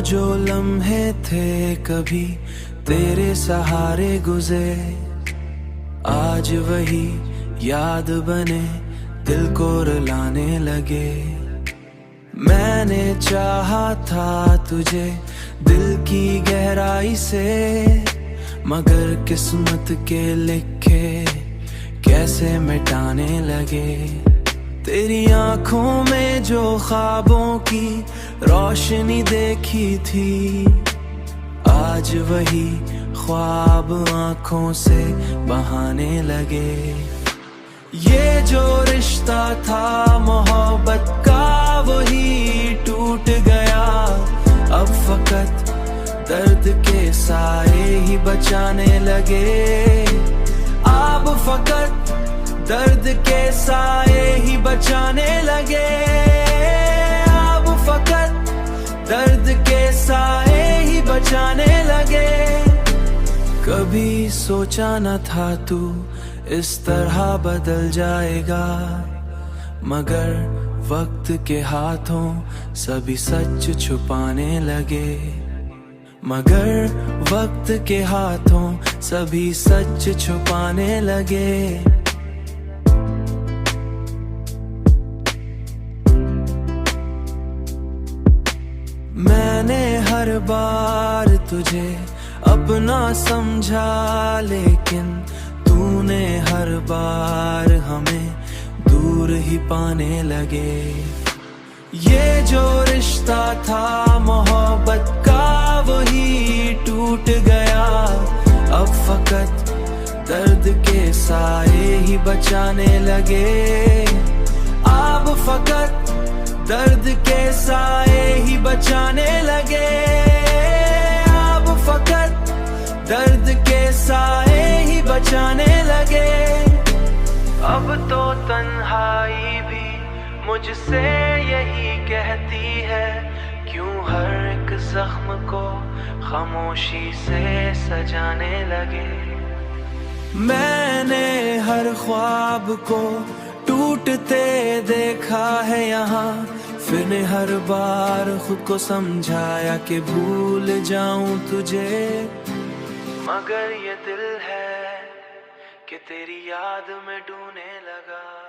जो लम्हे थे कभी तेरे सहारे गुजरे, आज वही याद बने दिल को रुलाने लगे। मैंने चाहा था तुझे दिल की गहराई से, मगर किस्मत के लिखे कैसे मिटाने लगे। तेरी आंखों में जो ख्वाबों की रोशनी देखी थी, आज वही ख्वाब आंखों से बहाने लगे। ये जो रिश्ता था मोहब्बत का वही टूट गया, अब फकत दर्द के साए ही बचाने लगे। अब फकत दर्द के साए ही बचाने लगे। अब फकत दर्द के साए ही बचाने लगे। कभी सोचा न था तू इस तरह बदल जाएगा, मगर वक्त के हाथों सभी सच छुपाने लगे। मगर वक्त के हाथों सभी सच छुपाने लगे। मैंने हर बार तुझे अपना समझा, लेकिन तूने हर बार हमें दूर ही पाने लगे। ये जो रिश्ता था मोहब्बत का वही टूट गया, अब फकत दर्द के साए ही बचाने लगे। अब फकत दर्द के साए ही बचाने लगे। अब फकत दर्द के साए ही बचाने लगे। अब तो तन्हाई भी मुझसे यही कहती है, क्यों हर एक जख्म को खामोशी से सजाने लगे। मैंने हर ख्वाब को टूटते देखा है यहाँ, फिर ने हर बार खुद को समझाया कि भूल जाऊं तुझे, मगर ये दिल है कि तेरी याद में डूबने लगा।